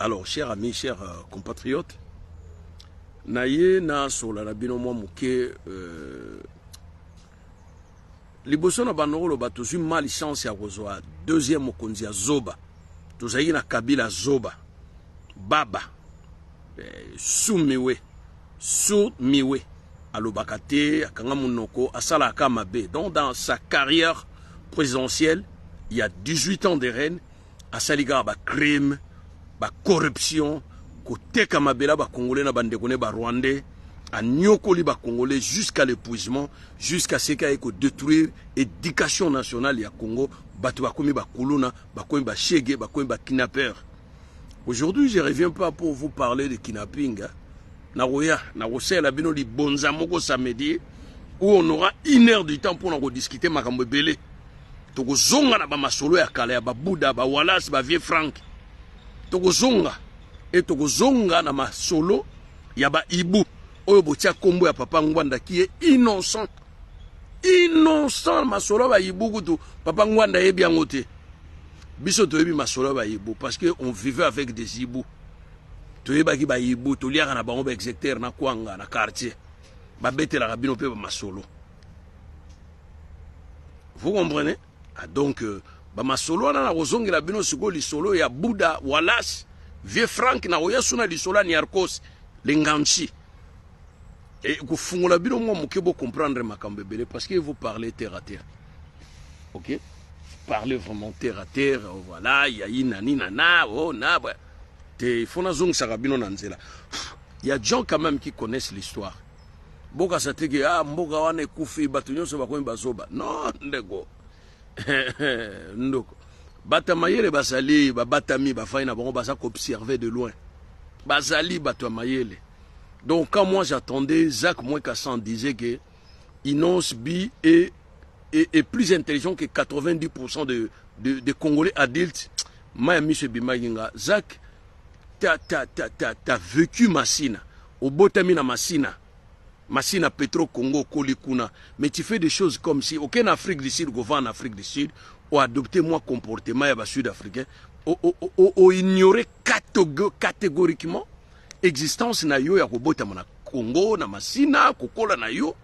Alors, chers amis, chers compatriotes, naye na sola na bino mwa muke liboso na banoro ba tozwi mali chance ya kozwa deuxième mokonzi ya Zoba. Tozali na Kabila Zoba. Baba Sumiwe alobaka te akanga munoko asala akama be. Donc dans sa carrière présidentielle, il y a 18 ans de règne, asaliga ba crime, ba corruption, koteka mabela ba congolais na bandekone ba rwandais, a nyokoli ba congolais jusqu'à l'épuisement, jusqu'à ce qu'il y ait détruire l'éducation nationale ya Congo, batu bakomi ba kuluna, bakomi ba shege, bakomi ba kidnappeur. Aujourd'hui, je ne reviens pas pour vous parler de kidnapping. Na la bino li bonza moko samedi où on aura 1 heure du temps pour nous discuter makambo belé. Toko zonga na ba masolo ya kala ya ba Buda ba Wallace ba Vieux Frank. Toko zonga et toko zonga na masolo ya ba Ibu oyo botia kombo ya papa Ngwanda qui est innocent. Innocent masolo ba Ibu kutu papa Ngwanda yebi yangote. Biso toyebi masolo ba Ibu parce que on vivait avec des Ibu. Toyebaki ba Ibu toliaka na bango ba exécuteur na kwanga na quartier. Ba betela ka bino pe ba masolo. Vous comprenez? Ah, donc ba masolo na kozongela bino siko lisolo ya Buda Wallace Vieux Frank na oya suna lisolo ni Arcos lenganchi. Et kufungola bino mo mukebo comprendre makambo belé parce que vous parlez terre à terre. OK? Parlez vraiment terre à terre, voilà, il y a inani nana, oh na bah. Il faut nazong sarabino nanzela. Il y a des gens quand même qui connaissent l'histoire. Boka satege ah mboga wane kufi batunyo so bakwe bazoba. Non ndego. Ndoko. Batamayele basali babatami bafaina bango basa observer de loin. Basali batamayele. Donc quand moi j'attendais Zach Mwekassan disait que Inonce Bi est plus intelligent que 90% de Congolais adultes. Moi monsieur Bimaginga Zach t'as vécu Massina, au Botamina Massina, Massina Petro Congo Kolikuna, mais tu fais des choses comme si aucun Afrique du Sud, en Afrique du Sud, a adopté moi comportement sud-africain, ou ignoré catégoriquement existence na yo ya Botamina Congo na Massina, Kokola na yo.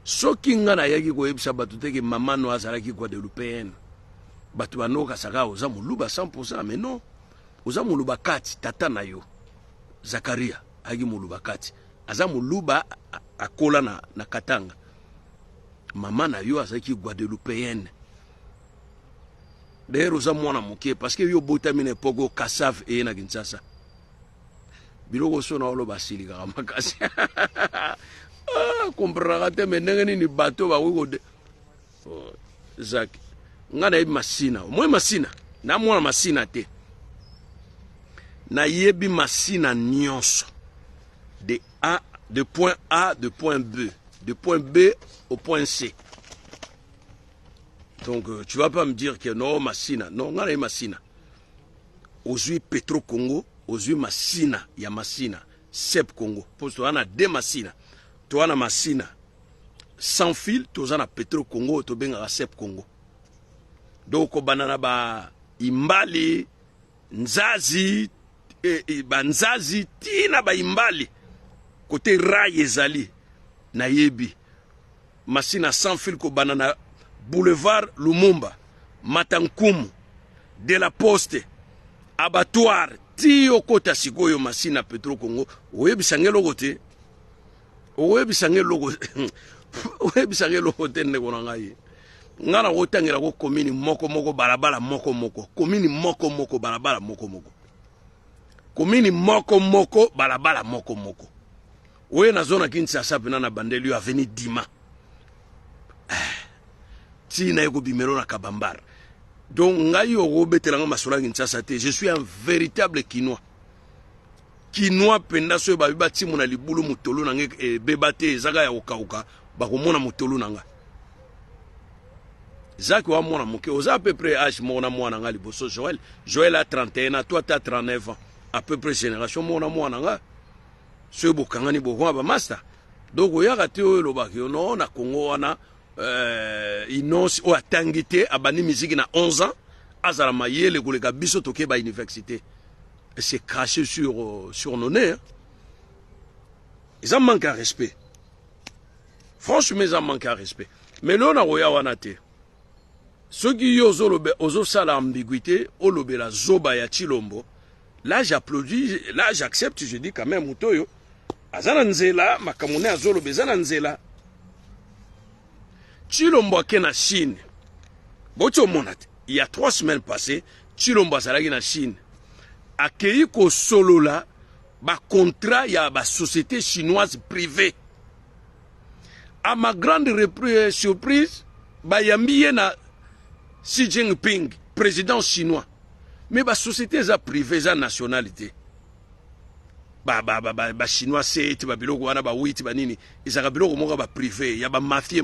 Soki nga na yaki ko ebisa batute ke mama no azalaki kwa de l'UPN. Batu banoka saka oza muluba 100%, mais non. Oza muluba kati tata na yo Zakaria agi muluba kati aza muluba akola na Katanga mama na yo azaki Guadeloupéenne d'ailleurs oza mwana moke parce que yo botamine pogo Kassav e na Kinshasa biloko sona olo basilika makasi comprendre te menenge ni bateau ba wiko de Zak ngana Masina moi Masina na mwana Masina te na yebi Masina nyonso de point A de point B, de point B au point C. Donc tu vas pas me dire que non Masina, non ngana Masina. Ozui Petro Congo, ozui Masina, ya Masina, Sep Congo. Pour toi on a deux Masina. Toi on a Masina sans fil, toi on a Petro Congo, to benga Sep Congo. Donc banana ba Imbali, Nzazi banzazi tina ba Imbali côté rail ezali na yebi Masina sans fil ko banana boulevard Lumumba Matankumu de la Poste abattoir ti okota sikoyo Masina Petro Congo oyebi sangelo kote oyebi sangelo kote ne kona ngai ngana kotangela ko commune moko balabala moko commune moko balabala moko Komini moko balabala moko. Oye na zona Kinshasa pena na bandeli aveni Dima. Ti na yeko bimelo na Kabambara. Donc ngai yo betelanga masola Kinshasa te. Je suis un véritable Kinois. Kinois penda so ba bati mona libulu mutolo na nge bebate zaga ya okauka ba komona mutolo nanga. Zaki wa mona moke oza à peu près âge mona mwana nga liboso Joël a 31 ans, toi tu as 39 ans. À peu près génération mona nga ce bokangani bokwa ba master donc oyaka te oyo lobaki no na Congo wana Inonce o atangite abani musique na 11 ans azala mayele koleka biso toke ba université s'est craché sur nos nez. Hein. Ils en manquent à respect. Franchement, ils en manquent à respect. Mais là, on a Royawanate. Ceux qui osent ça l'ambiguïté, olobe la zoba ya Chilombo, là j'applaudis, là j'accepte, je dis quand même, Mutoyo, Azananzela, Makamune Azolobe, Zananzela. Chilombo a na Chine. Bocho monate, il y a 3 semaines passées, Chilombo a salagi na Chine. Accueilli ko solo là, ba contrat ya ba société chinoise privée. À ma grande surprise, ba yambiye na Xi Jinping, président chinois. Mais la société est privée, est nationalité. Les Chinois, c'est nini. Ils ont privé, il y a des mafieux.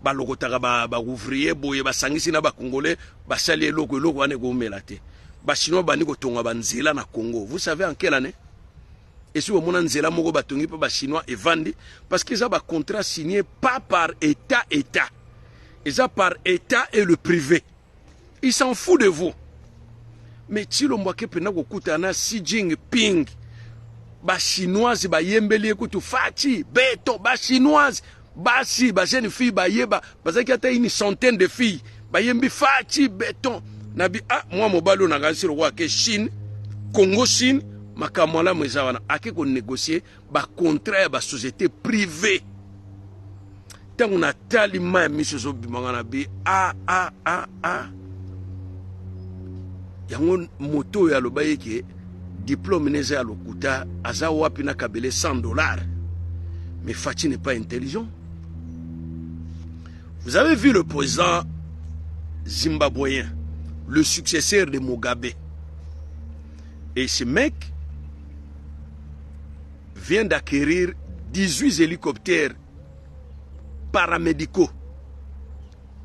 Ba ouvrier, ba sangisi na ba congolais, ba sali loko wane go melate. Ba Chinois bani ko tonga ba nzela na Congo. Vous savez en quelle année? Et si vous avez nzela moko ba tongi pa ba Chinois et vandi parce qu'ils ont un contrat signé pas par État. Ils ont par État et le privé. Ils s'en foutent de vous. Mais Chilombo kepena kokutana Xi Jinping. Ba chinoise ba yembeli ekutu fati beto ba chinoise basi ba jeune fille ba yeba parce qu'il y a une centaine de filles ba yembi fati beton nabi moi mobalo na gansi roi ke Chine Congo Chine makamala mwezawana ake ko négocier ba contrat ba société privée. Tant on a tellement de choses bi yango moto ya lobaye ke diplôme neze ya lokuta aza wapi na kabele $100. Mais Fati n'est pas intelligent. Vous avez vu le président zimbabwéen, le successeur de Mugabe. Et ce mec vient d'acquérir 18 hélicoptères paramédicaux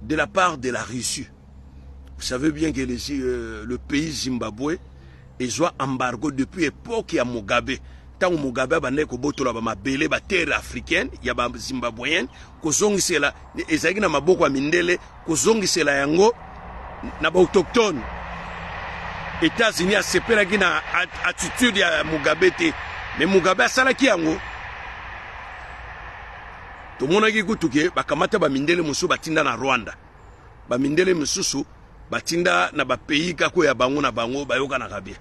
de la part de la Russie. Vous savez bien que le pays Zimbabwe est un embargo depuis l'époque de Mugabe. Tant que Mugabe a été en la terre africaine, il y a des Zimbabwéens qui sont là, ils sont là, ils sont là, autochtones. Les États-Unis ont séparé l'attitude de Mugabe. Mais Mugabe a salaki yango. Tout le monde a dit que bakamata ba mindele musu batinda na Rwanda. Ba mindele mususu batinda na ba pays kako ya bango na bango bayoka na kabia.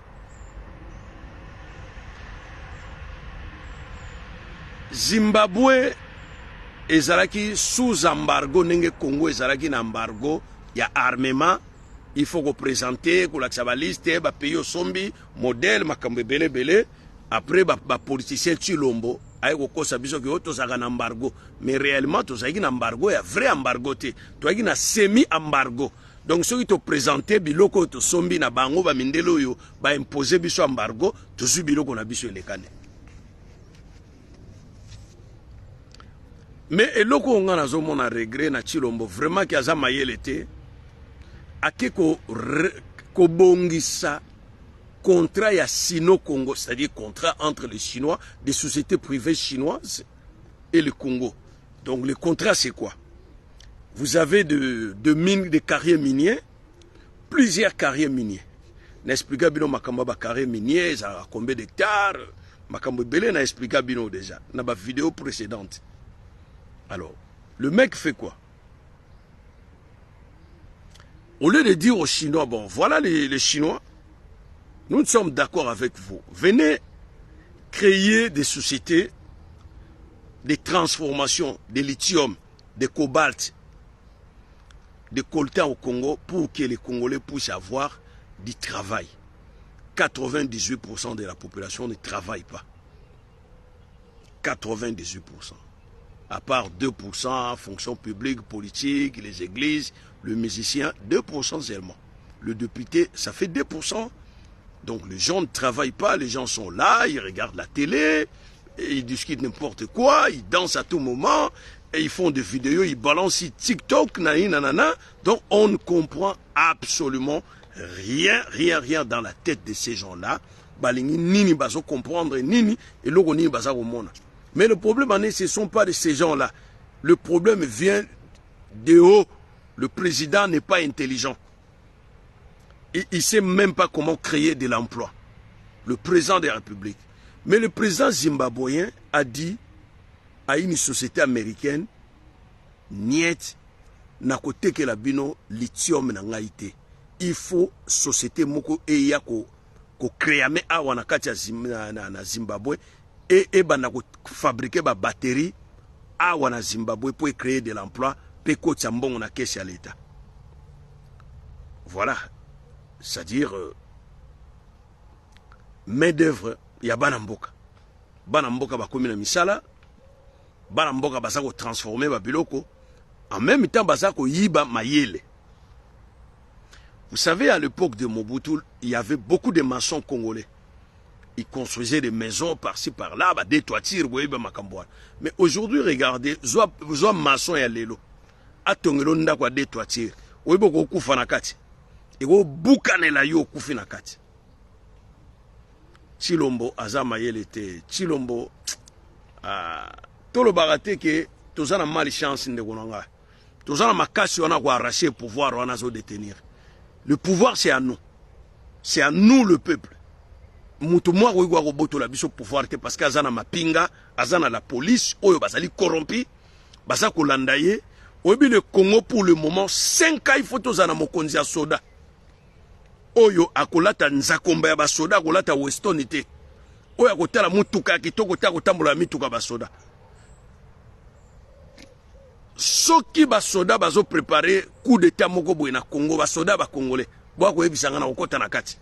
Zimbabwe ezalaki sous embargo nenge Congo ezalaki na embargo ya armement. Il faut qu'on présente ko la liste ba pays au sombi modèle makambe bele. Après ba politicien Chilombo aye kokosa biso ke oto zaka na embargo mais réellement to zaki na embargo ya vrai embargo te to zaki na semi embargo. Donc ceux qui te présenté biloko to sombi na bango ba mindelo yo ba imposer biso embargo to zu biloko na biso elekane. Mais eloko nga nazo mona regret na Chilombo vraiment ki aza mayele te akeko ko bongisa contrat ya Sino-Congo, c'est-à-dire contrat entre les Chinois, des sociétés privées chinoises et le Congo. Donc le contrat c'est quoi? Vous avez de mines, des carrières miniers, plusieurs carrières miniers. N'explique pas makambo ba carrières miniers, ça a combien d'hectares? Makambo belé n'a expliqué bien déjà dans ma vidéo précédente. Alors, le mec fait quoi? Au lieu de dire aux Chinois, bon, voilà les Chinois, nous sommes d'accord avec vous. Venez créer des sociétés, des transformations de lithium, de cobalt, de coltan au Congo pour que les Congolais puissent avoir du travail. 98% de la population ne travaille pas. 98%. À part 2%, fonction publique, politique, les églises, le musicien, 2% seulement. Le député, ça fait 2%. Donc les gens ne travaillent pas, les gens sont là, ils regardent la télé, et ils discutent n'importe quoi, ils dansent à tout moment, et ils font des vidéos, ils balancent TikTok, nanana. Donc on ne comprend absolument rien dans la tête de ces gens-là. Balingi nini bazo comprendre nini et logo nini baza komona. Mais le problème ce ne sont pas de ces gens-là. Le problème vient de haut. Le président n'est pas intelligent. Il ne sait même pas comment créer de l'emploi. le président de la République. Mais le président zimbabwéen a dit à une société américaine, niet, na côté que la bino lithium na ngaite. Il faut société moko eya ko créer awa na kati na Zimbabwe et bana ko fabriquer ba batterie awa na Zimbabwe pour créer de l'emploi pe ko tsambongo na caisse à l'état. Voilà, c'est-à-dire main d'œuvre ya bana mboka. Bana mboka ba komi na misala, bana mboka ba sa ko transformer ba biloko. En même temps, Bazako Yiba Mayele. Vous savez, à l'époque de Mobutu, il y avait beaucoup de maçons congolais. Ils construisaient des maisons par-ci, par-là, des toitures, mais aujourd'hui, regardez, zoa maçon et lelo. Atongelo ndakwa des toitures. Oibo ko kufa nakati. Ego bukane la yo kufi nakati. Chilombo aza Mayele te. Chilombo tolo barate ke tozana malchance ndekonanga. Tous en makasi on a arraché le pouvoir, on a détenir. Le pouvoir c'est à nous. C'est à nous le peuple. Moutoumwa ouigwa roboto la biso pouvoir parce qu'azana mapinga, azana la police, oyo bazali corrompi, bazako landaye. Obi le Congo pour le moment 5 ans il faut tozana mokonzi ya soda. Oyo akolata nzakomba ya basoda, akolata Weston ite. Oyo akotala mutuka kitoko ta kotambola mituka basoda. Soki basoda bazo préparer coup d'état moko boye na Congo basoda ba congolais bo ko yebisanga na okota na kati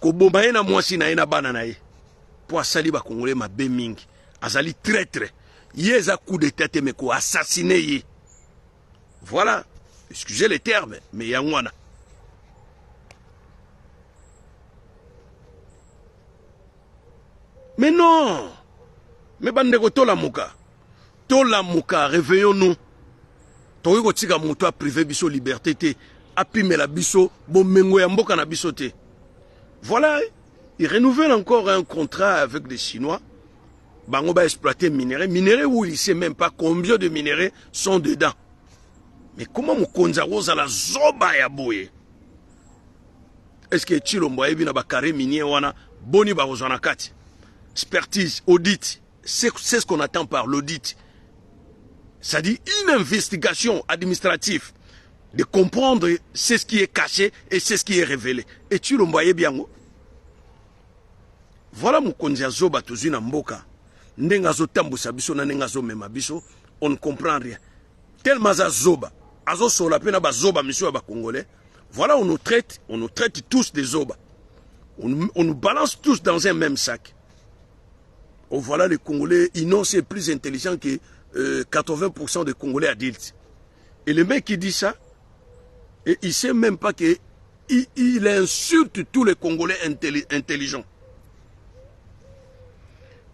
ko bomba na mwasi na ina bana na ye po asali ba congolais mabe mingi azali traître yeza coup d'état te me ko assassiner ye. Voilà, excusez les termes mais yangwana mais non mais bande ko tola muka la mouka, réveillons-nous. Toyiko tika muto a privé biso liberté te, a pime la biso, bon mengo ya mboka na biso te. Voilà, ils renouvellent encore un contrat avec les Chinois. Bango va exploiter minerais où il ne sait même pas combien de minerais sont dedans. Mais comment moukonza rosa la zoba ya boye? Est-ce que Chilombo ebi na bakare minier wana boni ba rozana kati? Expertise, audit, c'est ce qu'on attend par l'audit. C'est-à-dire une investigation administrative de comprendre ce qui est caché et ce qui est révélé. Et tu le voyais bien. Voilà mon konzi zoba tuzina mboka. Ndenga zo tambusa biso na ndenga zo mema biso, on ne comprend rien. Tellement za zoba, azo sola pena ba zoba monsieur ba congolais. Voilà on nous traite tous des zoba. On nous balance tous dans un même sac. Oh, voilà les Congolais, non c'est plus intelligent que 80% des Congolais adultes. Et le mec qui dit ça, et il ne sait même pas qu'il insulte tous les Congolais intelligents.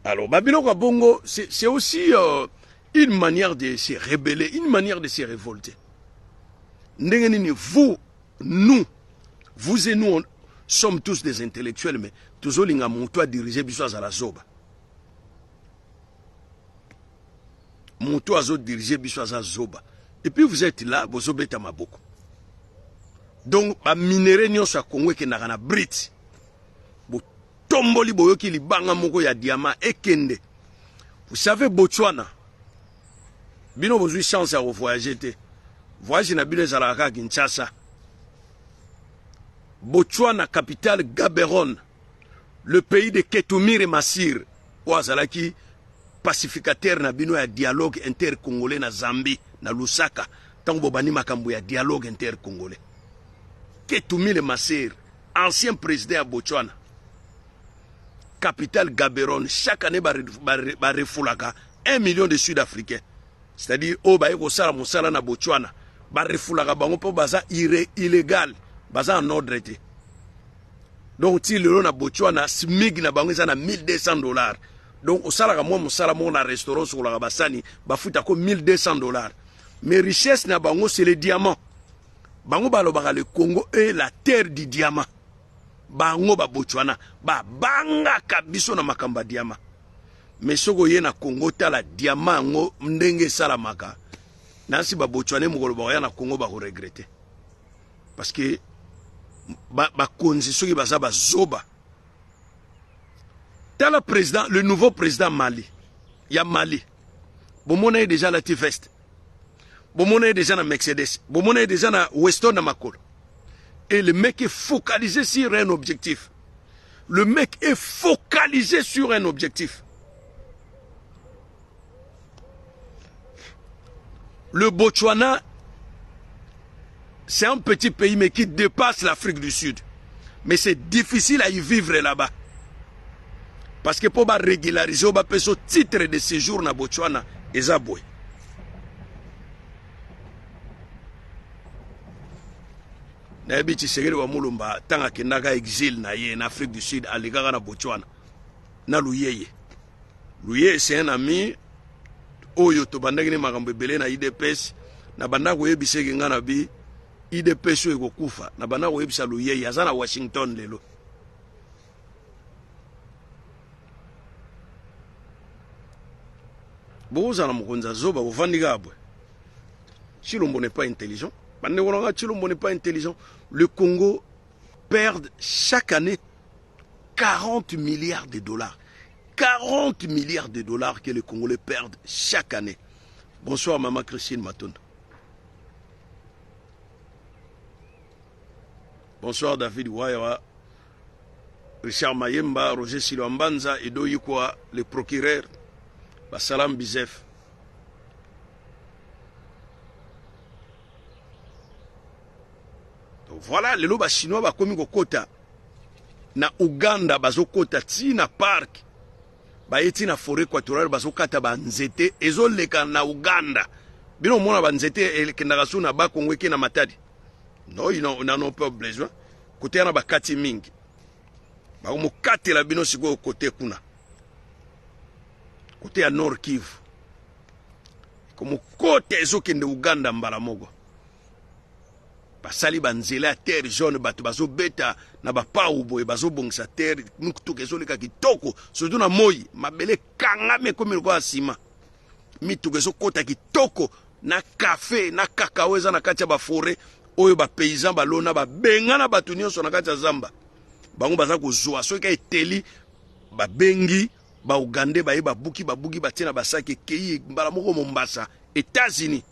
Alors, Babylon Bongo, c'est aussi une manière de se rebeller, une manière de se révolter. Vous, nous, vous et nous, sommes tous des intellectuels, mais tous les gens qui ont dirigé à la Zoba. Mon toit a dirigé Biswaza Zoba. Et puis vous êtes là, vous obéissez à Maboko. Donc, à minerai nyon sa Congo qui n'a pas brit. Vous tomboli boyo qui li banga moko ya diamant et kende. Vous savez, Botswana, bino vous avez chance à voyager. Voyage na bino zalaka Kinshasa. Botswana, capitale Gaborone, le pays de Ketumir et Massir, Ouazalaki, pacificateur na bino ya dialogue inter-congolais na Zambie, na Lusaka, tango bani makambo ya dialogue inter-congolais. Ketumir et Massir, ancien président à Botswana, capitale Gaborone, chaque année ba refulaka 1 million de Sud-Africains. C'est-à-dire, oh ba eko sala mosala na Botswana, ba refulaka bango po baza illégal, baza en ordre été. Donc, si le na Botswana, smig na bango na $1,200. Donc, au salaire, moi, mon salaire, mon restaurant sur la Rabassani, bafuta ko $1,200. Mais richesse na bango, c'est le diamant. Bango balobaka le Congo est la terre du diamant. Bango ba Botswana, ba banga kabiso na makamba diamant. Mais soko ye na Congo ta la diamant ngo ndenge salamaka. Nansi ba Botswana mukolo ba na Congo ba ko regretter. Parce que ba konzi soki baza ba zoba T'as le président, le nouveau président Mali. Il y a Mali. Bon, est déjà la T-Vest. Bon, est déjà dans Mercedes. Bon, est déjà dans Weston dans Makol. Et le mec est focalisé sur un objectif. Le mec est focalisé sur un objectif. Le Botswana, c'est un petit pays mais qui dépasse l'Afrique du Sud. Mais c'est difficile à y vivre là-bas. Parce que pour régulariser, on va payer ce titre de séjour na Botswana et Zaboué. Nabi Tshisekedi wa Mulumba tanga kenaka exil na ye en Afrique du Sud aligaka na Botswana. Na Luyeye. Luyeye c'est un ami oyo to bandaki ni makambo ebele na IDPS na bandako yebiseki nga na bi IDPS oyo ekokufa na bandako yebisa Luyeye aza na Washington lelo. Bozana mukonza zoba kovandika abwe. Chilombo n'est pas intelligent. Chilombo n'est pas intelligent. Le Congo perd chaque année 40 milliards de dollars. 40 milliards de dollars que les Congolais perdent chaque année. Bonsoir Maman Christine Matondo. Bonsoir David Ouaïra, Richard Mayemba, Roger Silwambanza, Edo Yukwa, le procureur, Salam Bizef. Donc voilà, les lobes chinois va comme kota na Uganda bazo kota ti na park ba eti na forêt équatoriale bazo kata ba nzete ezo leka na Uganda bino mona ba nzete ekendaka su na ba Kongo ke na Matadi. Non, ils n'en ont pas besoin. Côté na ba kati mingi ba mo kate la bino siko côté kuna côté à Nord Kivu comme côté ezo kende Uganda mbala mogo. Basali banzela terre jaune bato bazo beta na ba pau boy bazo bongisa terre mukutuke zo leka kitoko surtout na moyi mabele kangame comme le kwa sima mituke zo kota kitoko na café na cacao eza na kati ya ba forêt oyo ba paysan balona ba benga na bato nyonso na kati ya zamba bango baza kozwa soki ka eteli ba bengi ba Ugandais ba yeba buki batina basaki kei mbala moko Mombasa États-Unis.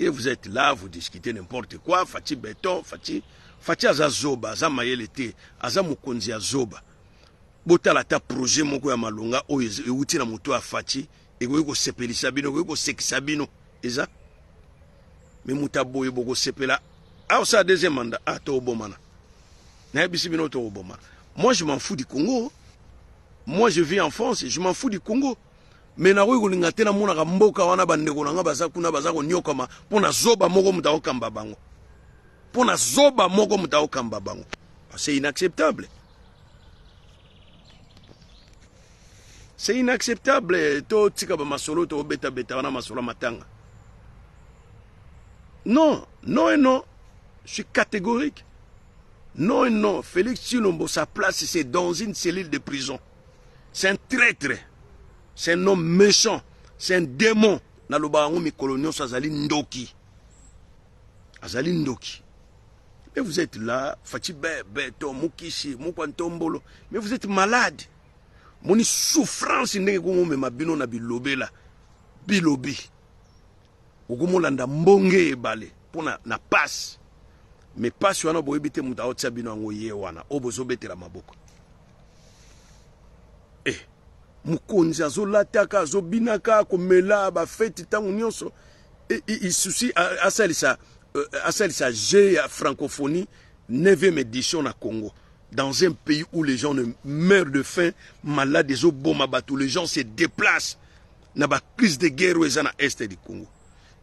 Et vous êtes là, vous discutez n'importe quoi, Fati béton, Fati azazoba, azamayelete, azamukonzi azoba. Botala ta projet moko ya malonga o euti na moto a Fati et ko sepelisa bino, ko sekisa bino. Eza. Mais mutaboye boko sepela. Ah ça deuxième mandat, ah to obomana. Na bisi bino to obomana. Moi je m'en fous du Congo. Moi je vis en France et je m'en fous du Congo. Mais na ko linga tena mona ka mboka wana bandeko nanga baza kuna baza ko nyokama pona zoba moko mutao kamba bango. Pona zoba moko mutao kamba bango. C'est inacceptable. C'est inacceptable. To tika ba masolo to beta beta wana masolo matanga. Non, non et non. Je suis catégorique. Non et non. Félix Tshilombo, sa place c'est dans une cellule de prison. C'est un traître. C'est un homme méchant. C'est un démon. Nalobango mi coloniaux azali ndoki. Azali ndoki. Mais vous êtes là, Fatibé, Beto, Mukishi, Mukwantombolo. Mais vous êtes malade. Moni souffrance ndenge ko me mabino na bilobe la. Bilobi. Ogumolanda mbonge ebale pona na passe. Mais passe wana boyebite muta otsa bino ngo ye wana obozo betela maboko. Mukonzi azolataka azobinaka komela ba fête tangu nyonso il souci asalisa G ya francophonie 9e édition na Congo dans un pays où les gens ne meurent de faim malades des oboma batou les gens se déplacent na ba crise de guerre aux na est du Congo.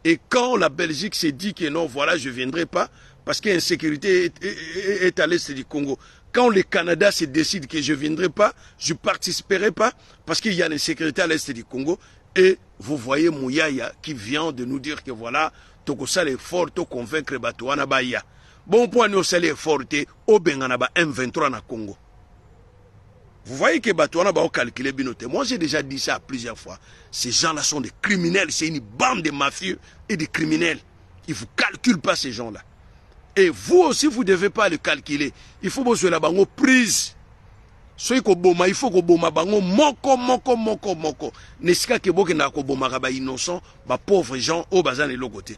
Et quand la Belgique s'est dit que non voilà je viendrai pas parce que l'insécurité est à l'est du Congo. Quand le Canada se décide que je ne viendrai pas, je ne participerai pas parce qu'il y a l'insécurité à l'est du Congo. Et vous voyez Mouyaya qui vient de nous dire que voilà, Tokosa l'effort de convaincre Batouana Baya. Bon point, nous allons l'effort de Obenganaba M23 na Congo. Vous voyez que Batouana va calculer binote. Moi j'ai déjà dit ça plusieurs fois. Ces gens-là sont des criminels, c'est une bande de mafieux et de criminels. Ils ne vous calculent pas ces gens-là. Et vous aussi, vous ne devez pas le calculer. Il faut que vous soyez là-bas, prise. soki koboma il faut koboma bango moko nesika ke bokenda kobomaka ba innocent ba pauvres gens au bazan eloko te.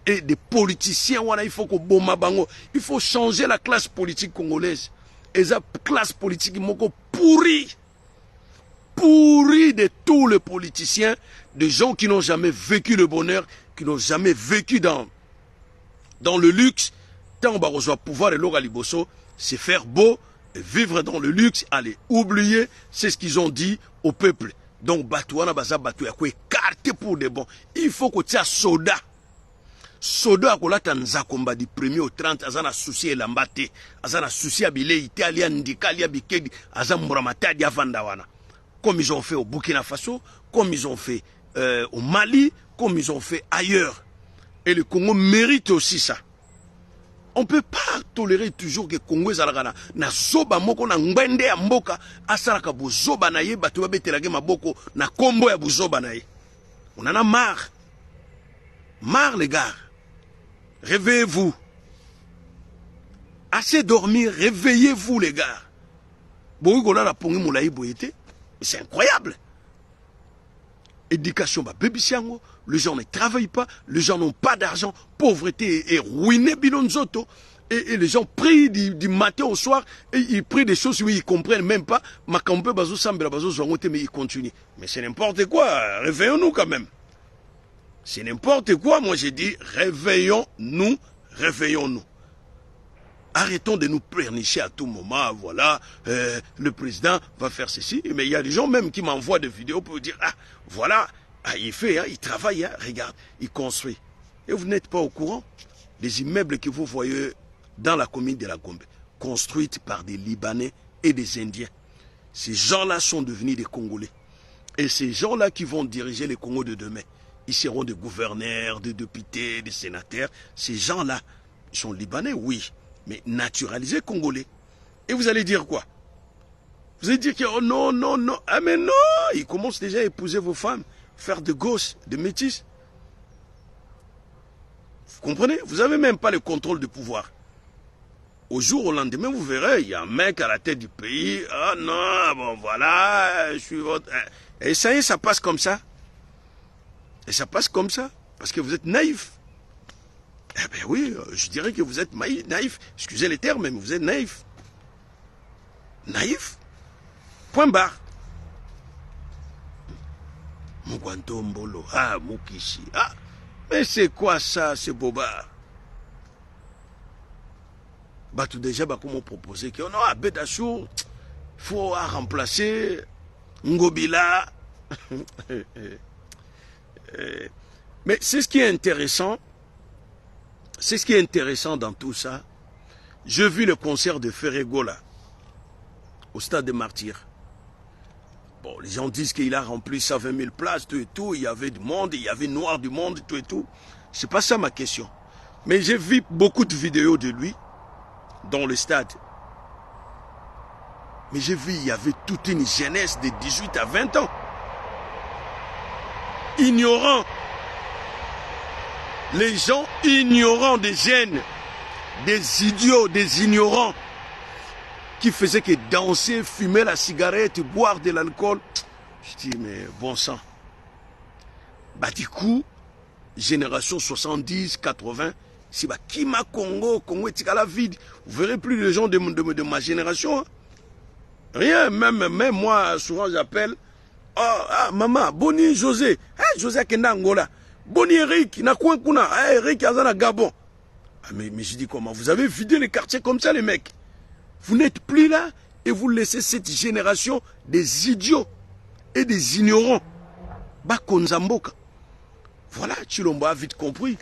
Et des politiciens wana il faut koboma bango, il faut changer la classe politique congolaise. Et la classe politique moko pourri de tous les politiciens, des gens qui n'ont jamais vécu le bonheur, qui n'ont jamais vécu dans le luxe. Tant on va recevoir pouvoir et l'ora liboso, c'est faire beau, vivre dans le luxe, allez, oublier, c'est ce qu'ils ont dit au peuple. Donc, batouana baza batou ya kwe carte pour des bons. Il faut que tu aies soda. Soda akolata nzakomba du 1er au 30, azana souci elambate, azana souci abile italia ndikalia bikedi, azana muramata dia vandawana. Comme ils ont fait au Burkina Faso, comme ils ont fait au Mali, comme ils ont fait ailleurs. Et le Congo mérite aussi ça. On ne peut pas tolérer toujours que Congo zalagana na zoba moko na ngwende ya mboka asalaka bozoba na ye bato babetelage maboko na kombo ya bozoba na ye. On en a marre. Marre les gars. Réveillez-vous. Assez dormir, réveillez-vous les gars. Bogola la pongi moulaï boyete. C'est incroyable. Éducation, bah, bébisiango, les gens ne travaillent pas, les gens n'ont pas d'argent, pauvreté est ruinée, bilonzoto. Et les gens prient du matin au soir, et ils prient des choses, oui, ils ne comprennent même pas. Makampe, bazo sambela, bazo zongote, mais ils continuent. Mais c'est n'importe quoi, réveillons-nous quand même. C'est n'importe quoi, moi j'ai dit, réveillons-nous, réveillons-nous. Arrêtons de nous pleurnicher à tout moment, voilà, le président va faire ceci. Mais il y a des gens même qui m'envoient des vidéos pour dire, ah, voilà, ah, il fait, hein, il travaille, hein, regarde, il construit. Et vous n'êtes pas au courant des immeubles que vous voyez dans la commune de la Gombe, construites par des Libanais et des Indiens. Ces gens-là sont devenus des Congolais. Et ces gens-là qui vont diriger le Congo de demain, ils seront des gouverneurs, des députés, des sénateurs. Ces gens-là, ils sont Libanais, oui, mais naturalisés Congolais. Et vous allez dire quoi? Vous allez dire que oh non, non, non, ah mais non, ils commencent déjà à épouser vos femmes, faire de gosses, de métis. Vous comprenez? Vous n'avez même pas le contrôle du pouvoir. Au jour au lendemain, vous verrez, il y a un mec à la tête du pays. Ah non, bon voilà, je suis votre... Et ça y est, ça passe comme ça. Et ça passe comme ça, parce que vous êtes naïf. Eh bien oui, je dirais que vous êtes naïf. Excusez les termes, mais vous êtes naïf. Naïf. Point barre. Mugwantombolo, ah, Mukishi. Ah, mais c'est quoi ça, ce bobard? Bah tout déjà, bah comment proposer que non, à Bédachour, il faut remplacer Ngobila. Mais c'est ce qui est intéressant. C'est ce qui est intéressant dans tout ça. J'ai vu le concert de Ferregola au stade des Martyrs. Bon, les gens disent qu'il a rempli 120 000 places, tout et tout. Il y avait du monde, il y avait noir du monde, tout et tout. C'est pas ça ma question. Mais j'ai vu beaucoup de vidéos de lui dans le stade. Mais j'ai vu, il y avait toute une jeunesse de 18 à 20 ans. Ignorants. Les gens ignorants, des jeunes, des idiots, des ignorants, qui faisaient que danser, fumer la cigarette, boire de l'alcool. Je dis, mais bon sang. Bah du coup, génération 70, 80, si bah Kima Congo, Congo est à la vide. Vous verrez plus les gens de ma génération. Hein. Rien, même moi, souvent j'appelle. Oh, ah, maman, Boni José. Hey, José Kenda Angola. Boni Eric, na coin kuna. Hey, Eric Azana Gabon. Ah, mais je dis comment? Vous avez vidé les quartiers comme ça, les mecs. Vous n'êtes plus là et vous laissez cette génération des idiots et des ignorants. Bakonzamboka. Voilà, Chilombo a vite compris.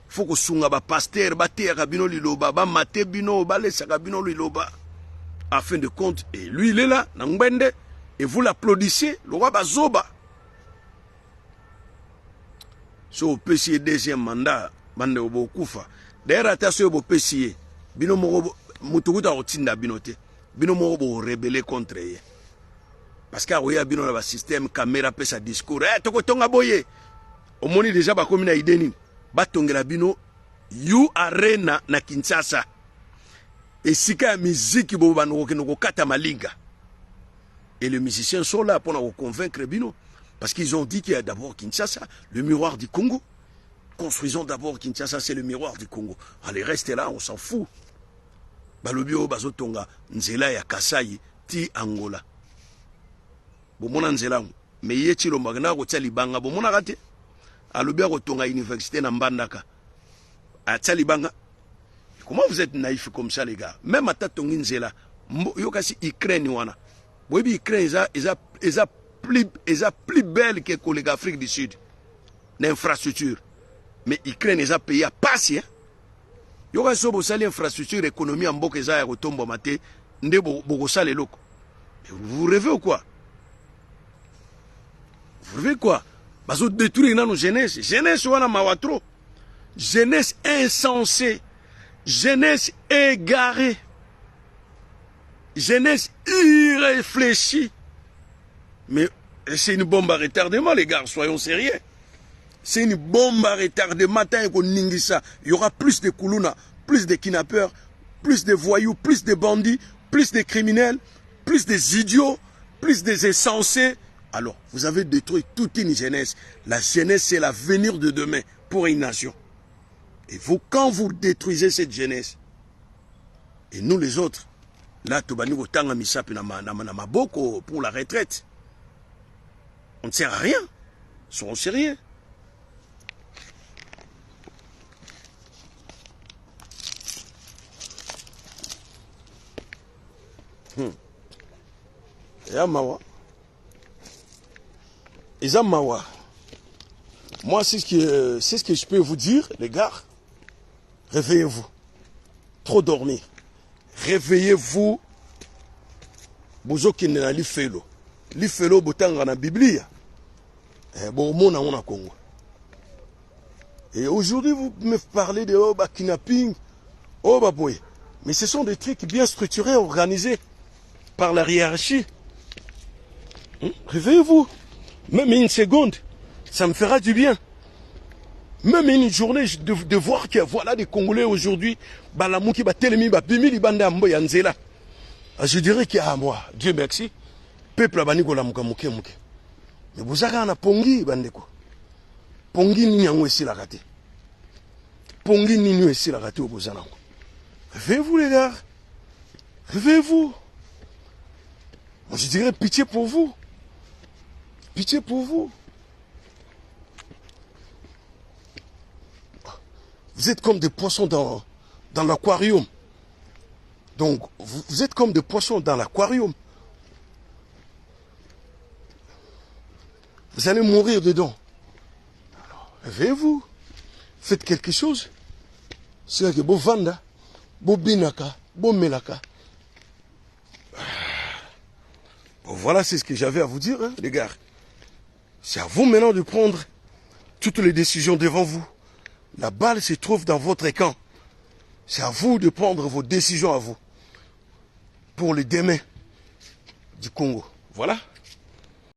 Faut que sunga ba pasteur, ba terre bino liloba, ba mate bino, ba lesaka bino liloba. En fin de compte, et lui il est là, Nangbende, et vous l'applaudissez, le roi Bazoba. So PCA deuxième mandat, bande obo kufa. D'ailleurs, attention au PCA, bino moro mutuguta otinda binote, bino moro bo rebelle contre eux. Parce que oya bino na ba système caméra pe sa discours, toko tonga boye. Au moni déjà ba komina ideni, ba tongela bino you arena na Kinshasa. Et sika ya miziki bo banoko kata malinga. Et les musiciens sont là pour nous convaincre Bino. Parce qu'ils ont dit qu'il y a d'abord Kinshasa, le miroir du Congo. Construisons d'abord Kinshasa, c'est le miroir du Congo. Allez, restez là, on s'en fout. Balobio bazotonga nzela ya Kasai ti Angola. Bomona nzela mais yeti lo magna ko tsalibanga bomona kate. Alobia ko tonga université na Mbandaka. A tsalibanga. Comment vous êtes naïfs comme ça les gars? Même à tatongi nzela yokasi Ukraine wana. Boyebi Ukraine eza plus belle que les Afrique du Sud. L'infrastructure. Mais Ukraine eza pays à passer. Hein? Yoka sobo sali infrastructure économie en mboka eza ya kotombo mate nde boko sale loko. Vous rêvez ou quoi? Vous rêvez quoi? Bazo détruire nos jeunesse. Jeunesse wana mawatro. Jeunesse insensée. Jeunesse égarée. Jeunesse irréfléchie. Mais c'est une bombe à retardement les gars, soyons sérieux. C'est une bombe à retardement. Il y aura plus de Koulouna, plus de kidnappeurs, plus de voyous, plus de bandits, plus de criminels, plus des idiots, plus des insensés. Alors, vous avez détruit toute une jeunesse. La jeunesse, c'est l'avenir de demain pour une nation. Et vous, quand vous détruisez cette jeunesse, et nous les autres, là, pour la retraite, on ne sert à rien. Soyons sérieux. Moi, c'est ce que je peux vous dire, les gars. Réveillez-vous. Trop dormir. Réveillez-vous. Bozoki na lifelo. Lifelo botanga na Biblia. Bon, mon on a Congo. Et aujourd'hui, vous me parlez de kidnapping. Boy. Mais ce sont des trucs bien structurés, organisés par la hiérarchie. Réveillez-vous. Même une seconde, ça me fera du bien. Même une journée de voir que voilà des Congolais aujourd'hui, balamouki batelemi babimi libanda mbo ya nzela. Je dirais que moi, Dieu merci, peuple abani ko lamuka muke muke. Mais vous avez un pongi bandeko. Pongi ni yango esi la raté. Pongi ni nyo esi la raté au bozanango. Réveillez-vous les gars. Réveillez-vous. Moi je dirais pitié pour vous. Pitié pour vous. Vous êtes comme des poissons dans l'aquarium. Donc, vous êtes comme des poissons dans l'aquarium. Vous allez mourir dedans. Alors, réveillez-vous. Faites quelque chose. C'est que beau vanda, beau binaka, beau melaka. Bon, voilà, c'est ce que j'avais à vous dire, hein, les gars. C'est à vous maintenant de prendre toutes les décisions devant vous. La balle se trouve dans votre camp. C'est à vous de prendre vos décisions à vous. Pour le demain du Congo. Voilà.